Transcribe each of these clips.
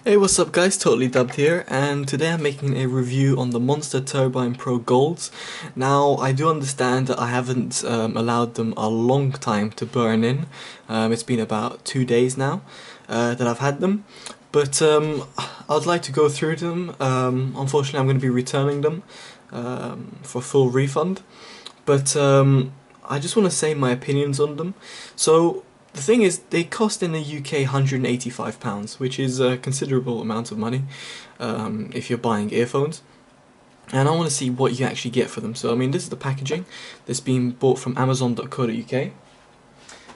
Hey, what's up guys, Totally Dubbed here, and today I'm making a review on the Monster Turbine Pro Golds. Now, I do understand that I haven't allowed them a long time to burn in. It's been about 2 days now that I've had them, but I'd like to go through them. Unfortunately, I'm going to be returning them for full refund, but I just want to say my opinions on them. So, the thing is, they cost in the UK £185, which is a considerable amount of money if you're buying earphones. And I want to see what you actually get for them. So, I mean, this is the packaging that's been bought from Amazon.co.uk. They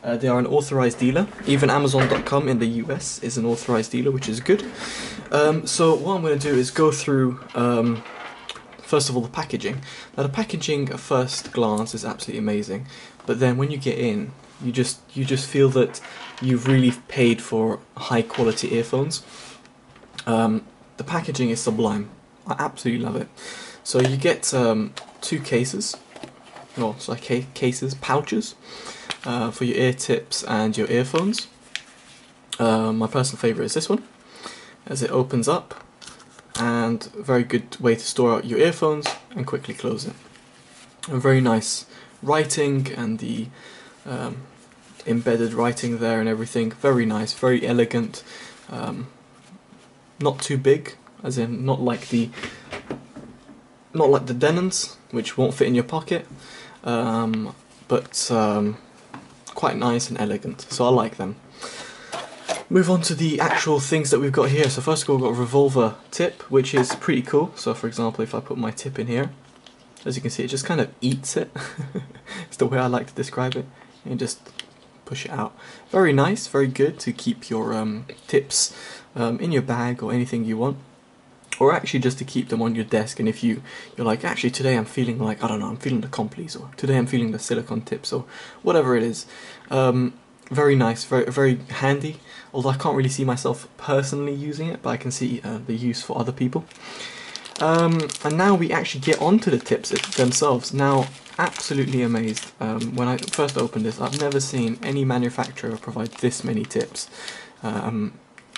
are an authorized dealer. Even Amazon.com in the US is an authorized dealer, which is good. So, what I'm going to do is go through first of all the packaging. Now, the packaging at first glance is absolutely amazing, but then when you get in, you just feel that you've really paid for high quality earphones. The packaging is sublime. I absolutely love it. So you get two cases, pouches for your ear tips and your earphones. My personal favourite is this one, as it opens up, and a very good way to store out your earphones and quickly close it. A very nice writing and the embedded writing there and everything. Very nice, very elegant. Not too big, as in not like the Denons, which won't fit in your pocket, but quite nice and elegant. So I like them. Move on to the actual things that we've got here. So first of all, we've got a revolver tip, which is pretty cool. So for example, if I put my tip in here, as you can see, it just kind of eats it. It's the way I like to describe it. And just push it out. Very nice, very good to keep your tips in your bag or anything you want. Or actually just to keep them on your desk, and if you're like, actually today I'm feeling like, I don't know, I'm feeling the Compleys, or today I'm feeling the silicone tips, or whatever it is. Very nice, very handy, although I can't really see myself personally using it, but I can see the use for other people. And now we actually get onto the tips themselves. Now, absolutely amazed. When I first opened this, I've never seen any manufacturer provide this many tips.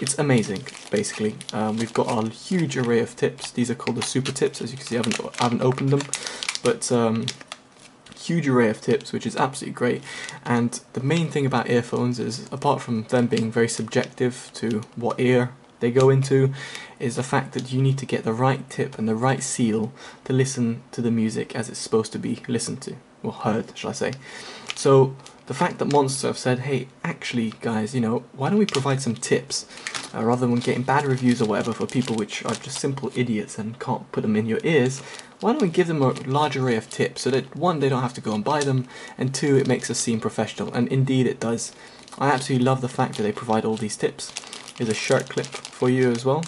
It's amazing, basically. We've got a huge array of tips. These are called the super tips. As you can see, I haven't opened them, but huge array of tips, which is absolutely great. And the main thing about earphones is, apart from them being very subjective to what ear they go into, is the fact that you need to get the right tip and the right seal to listen to the music as it's supposed to be listened to, or heard, shall I say. So the fact that Monster have said, hey, actually guys, you know, why don't we provide some tips, rather than getting bad reviews or whatever for people which are just simple idiots and can't put them in your ears, why don't we give them a large array of tips so that, one, they don't have to go and buy them, and two, it makes us seem professional, and indeed it does. I absolutely love the fact that they provide all these tips. Here's a shirt clip for you as well.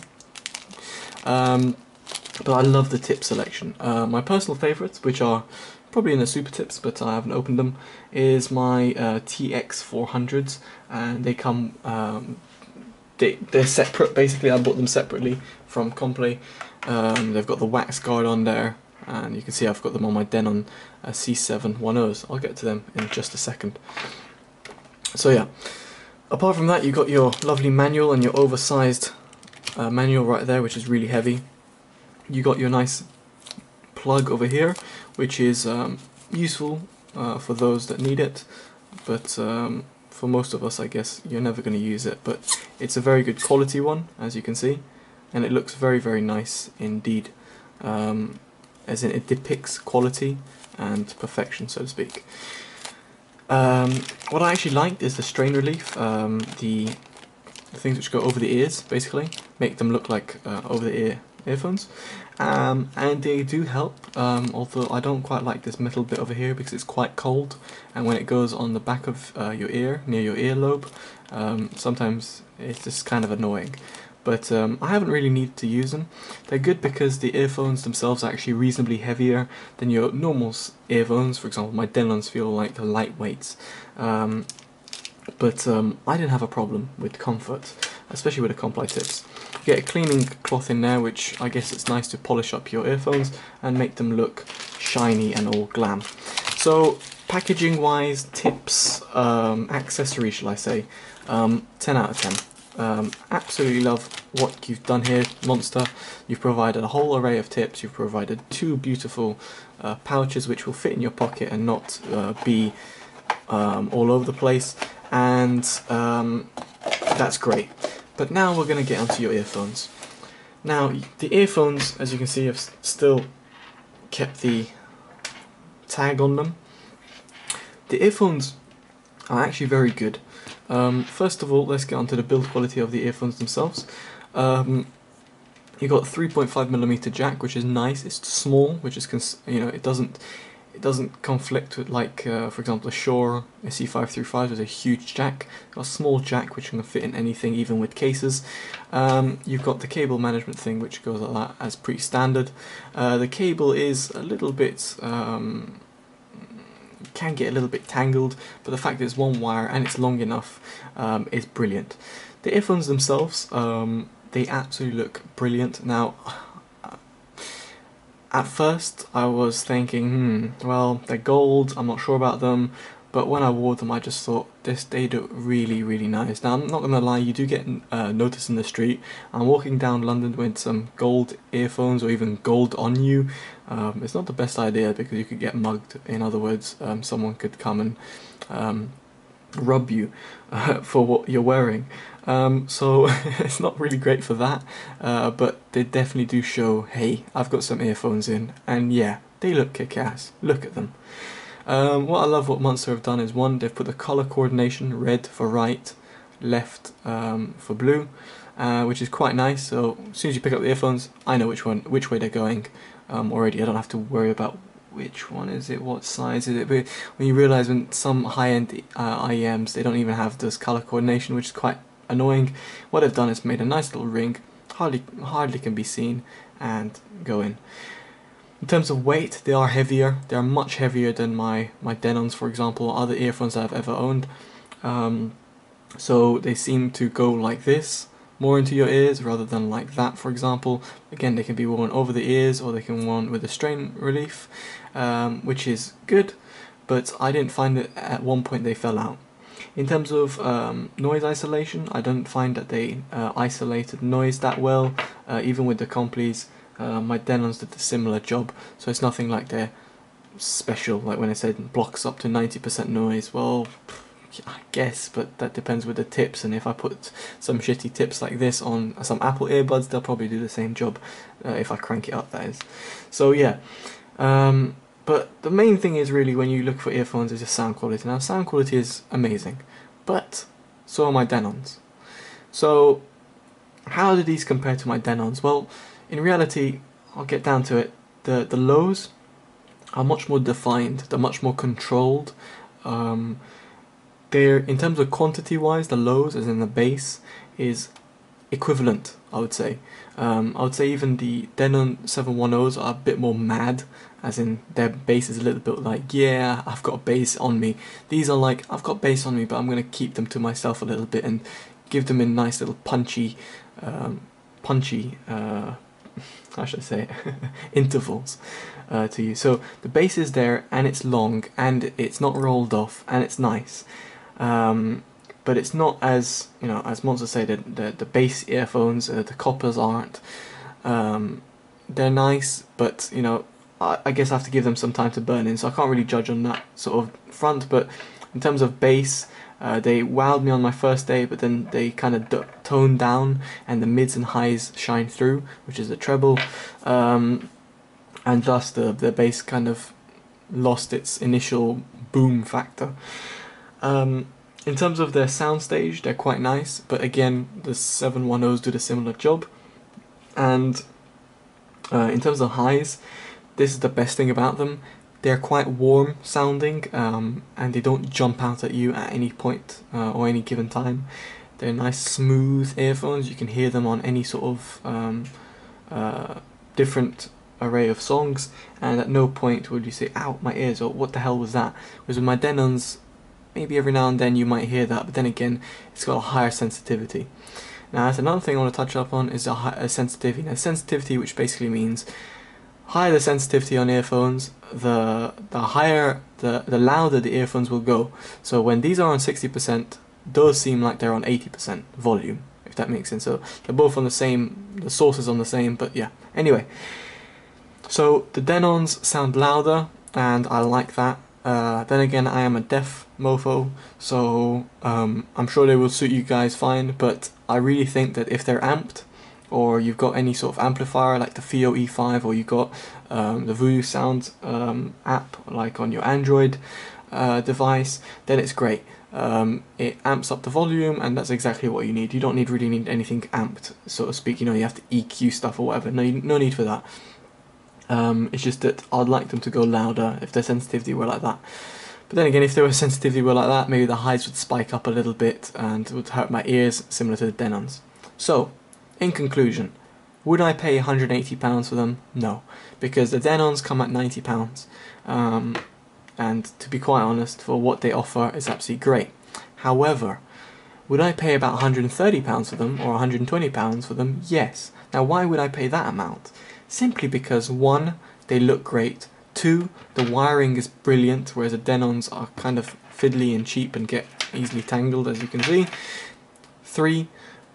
But I love the tip selection. My personal favourites, which are probably in the super tips, but I haven't opened them, is my TX400s, and they come, they're separate, basically. I bought them separately from Complay. They've got the wax guard on there, and you can see I've got them on my Denon C710s. I'll get to them in just a second. So yeah. Apart from that, you've got your lovely manual and your oversized manual right there, which is really heavy. You got your nice plug over here, which is useful for those that need it, but for most of us, I guess, you're never going to use it. But it's a very good quality one, as you can see, and it looks very nice indeed, as in it depicts quality and perfection, so to speak. What I actually liked is the strain relief, the things which go over the ears, basically, make them look like over-the-ear earphones, and they do help, although I don't quite like this metal bit over here because it's quite cold, and when it goes on the back of your ear, near your earlobe, sometimes it's just kind of annoying. But I haven't really needed to use them. They're good because the earphones themselves are actually reasonably heavier than your normal earphones. For example, my Denons feel like lightweights. But I didn't have a problem with comfort, especially with the Comply tips. You get a cleaning cloth in there, which I guess it's nice to polish up your earphones and make them look shiny and all glam. So packaging wise, tips, accessories shall I say, 10 out of 10. Absolutely love what you've done here, Monster. You've provided a whole array of tips. You've provided two beautiful pouches which will fit in your pocket and not be all over the place, and that's great. But now we're going to get onto your earphones. Now the earphones, as you can see, have still kept the tag on them. The earphones are actually very good. First of all, let's get onto the build quality of the earphones themselves. You got 3.5mm jack, which is nice. It's small, which is it doesn't conflict with, like, for example, a Shure SE535 with a huge jack. You've got a small jack which can fit in anything, even with cases. You've got the cable management thing, which goes like that as pretty standard. The cable is a little bit can get a little bit tangled, but the fact that it's one wire and it's long enough is brilliant. The earphones themselves, they absolutely look brilliant. Now, at first I was thinking, well, they're gold, I'm not sure about them, but when I wore them I just thought, they look really, really nice. Now, I'm not going to lie, you do get noticed in the street. I'm walking down London with some gold earphones or even gold on you. It's not the best idea because you could get mugged. In other words, someone could come and rub you for what you're wearing. So it's not really great for that, but they definitely do show, hey, I've got some earphones in, and yeah, they look kick-ass. Look at them. What I love what Monster have done is, one, they've put the colour coordination, red for right, left for blue, which is quite nice. So as soon as you pick up the earphones, I know which way they're going already. I don't have to worry about which one is it, what size is it. But when you realise, when some high-end IEMs, they don't even have this colour coordination, which is quite annoying. What they've done is made a nice little ring, hardly can be seen, and go in. In terms of weight, they are heavier. They are much heavier than my Denons, for example, or other earphones that I've ever owned. So they seem to go like this, more into your ears, rather than like that, for example. Again, they can be worn over the ears, or they can be worn with a strain relief, which is good, but I didn't find that at one point they fell out. In terms of noise isolation, I don't find that they isolated noise that well, even with the Compleys. My Denons did a similar job, so it's nothing like they're special, like when I said blocks up to 90% noise. Well, I guess, but that depends with the tips, and if I put some shitty tips like this on some Apple earbuds, they'll probably do the same job, if I crank it up, that is. So yeah, but the main thing is really, when you look for earphones, is just sound quality. Now, sound quality is amazing, but so are my Denons. So how do these compare to my Denons? Well, in reality, I'll get down to it, the lows are much more defined, they're much more controlled. They're, in terms of quantity wise, the lows, as in the bass, is equivalent, I would say. I would say even the Denon 710s are a bit more mad, as in their bass is a little bit like, yeah, I've got bass on me. These are like, I've got bass on me, but I'm going to keep them to myself a little bit and give them in nice little punchy, how should I say it? intervals to you. So the bass is there, and it's long, and it's not rolled off, and it's nice. But it's not, as as Monster said, the bass earphones, the Coppers aren't. They're nice, but I guess I have to give them some time to burn in, so I can't really judge on that sort of front. But in terms of bass, they wowed me on my first day, but then they kind of toned down, and the mids and highs shine through, which is the treble, and thus the bass kind of lost its initial boom factor. In terms of their soundstage, they're quite nice, but again, the 710s did a similar job. And in terms of highs, this is the best thing about them. They're quite warm sounding, and they don't jump out at you at any point or any given time. They're nice smooth earphones. You can hear them on any sort of different array of songs, and at no point would you say, ow, my ears, or what the hell was that? Whereas with my Denons, maybe every now and then you might hear that, but then again, it's got a higher sensitivity. Now, that's another thing I want to touch up on, is a sensitivity. Now, sensitivity, which basically means higher the sensitivity on earphones, the louder the earphones will go. So when these are on 60%, those seem like they're on 80% volume, if that makes sense. So they're both on the same, the source is on the same, but yeah. Anyway, so the Denons sound louder, and I like that. Then again, I am a deaf mofo, so I'm sure they will suit you guys fine, but I really think that if they're amped, or you've got any sort of amplifier like the FiiO E5, or you've got the Voodoo Sound app like on your Android device, then it's great. It amps up the volume, and that's exactly what you need. You don't really need anything amped, so to speak. You know, you have to EQ stuff or whatever. No need for that. It's just that I'd like them to go louder if their sensitivity were like that. But then again, if their sensitivity were like that, maybe the highs would spike up a little bit and it would hurt my ears, similar to the Denons. So, in conclusion, would I pay £180 for them? No, because the Denons come at £90. And to be quite honest, for what they offer, it's absolutely great. However, would I pay about £130 for them, or £120 for them? Yes. Now, why would I pay that amount? Simply because, one, they look great, two, the wiring is brilliant, whereas the Denons are kind of fiddly and cheap and get easily tangled, as you can see. Three,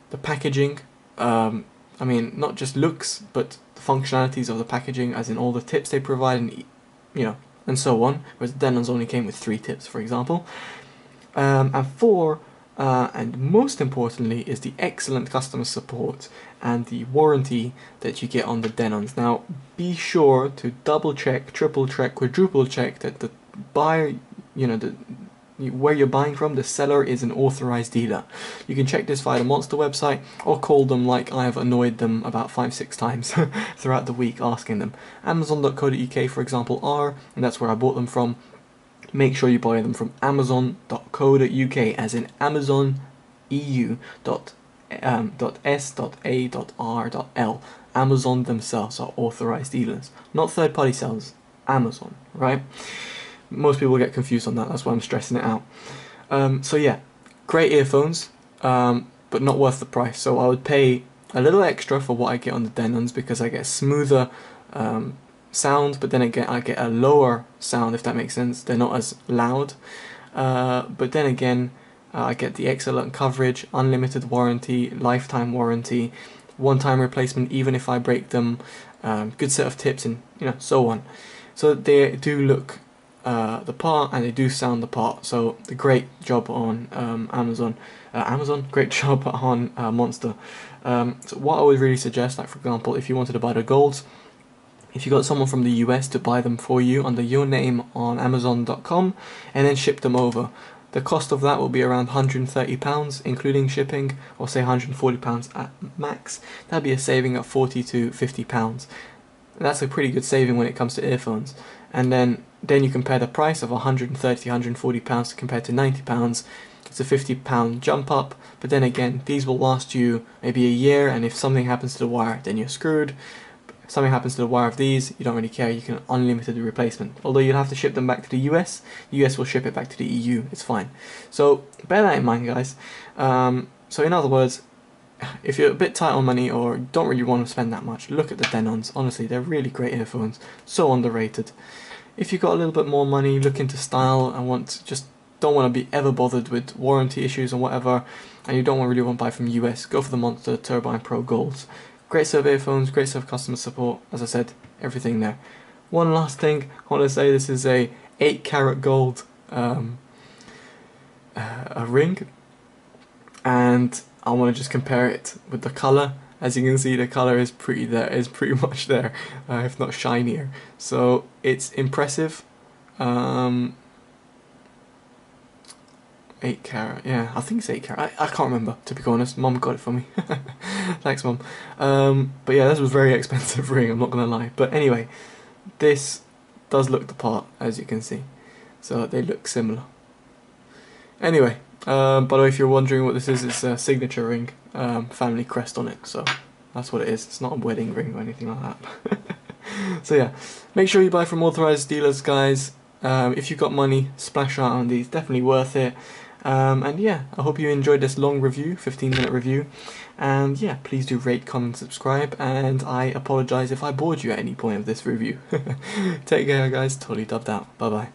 the packaging, I mean, not just looks, but the functionalities of the packaging, as in all the tips they provide, and you know, and so on, whereas the Denons only came with 3 tips, for example. And four, and most importantly, is the excellent customer support and the warranty that you get on the Denons. Now, be sure to double check, triple check, quadruple check that the buyer, you know, where you're buying from, the seller is an authorized dealer. You can check this via the Monster website, or call them like I have annoyed them about 5-6 times throughout the week asking them. Amazon.co.uk, for example, are, and that's where I bought them from. Make sure you buy them from Amazon.co.uk, as in Amazon EU.s.a.r.l. Amazon themselves are authorized dealers, not third-party sellers. Amazon, right? Most people get confused on that, that's why I'm stressing it out. So yeah, great earphones, but not worth the price. So I would pay a little extra for what I get on the Denons, because I get smoother sound, but then again I get a lower sound, if that makes sense. They're not as loud, but then again I get the excellent coverage, unlimited warranty, lifetime warranty, one-time replacement even if I break them, good set of tips, and you know, so on. So they do look the part, and they do sound the part. So the great job on Amazon, great job on Monster. So what I would really suggest, like for example, if you wanted to buy the golds, if you got someone from the US to buy them for you under your name on Amazon.com and then ship them over, the cost of that will be around £130 including shipping, or say £140 at max. That'd be a saving of £40 to £50. That's a pretty good saving when it comes to earphones. And then you compare the price of £130, £140 compared to £90. It's a £50 jump up, but then again, these will last you maybe a year, and if something happens to the wire, then you're screwed. If something happens to the wire of these, you don't really care, you can unlimited replacement. Although you'll have to ship them back to the US, the US will ship it back to the EU, it's fine. So bear that in mind, guys. So in other words, if you're a bit tight on money or don't really want to spend that much, look at the Denons. Honestly, they're really great earphones, so underrated. If you've got a little bit more money, look into style, and don't want to be ever bothered with warranty issues or whatever, and you don't really want to buy from US, go for the Monster Turbine Pro Golds. Great set of earphones, great set of customer support, as I said, everything there. One last thing I want to say, this is a 8-carat gold a ring, and I want to just compare it with the colour. As you can see, the colour is pretty much there, if not shinier. So it's impressive. 8 carat, yeah, I think it's 8 carat. I can't remember, to be honest. Mum got it for me. Thanks, Mum. But yeah, this was a very expensive ring, I'm not gonna lie. But anyway, this does look the part, as you can see. So they look similar. Anyway, by the way, if you're wondering what this is, it's a signature ring, family crest on it. So that's what it is. It's not a wedding ring or anything like that. So yeah, make sure you buy from authorized dealers, guys. If you've got money, splash out on these, definitely worth it. And yeah, I hope you enjoyed this long review, 15-minute review. And yeah, please do rate, comment, subscribe, and I apologise if I bored you at any point of this review. Take care, guys. Totally dubbed out. Bye bye.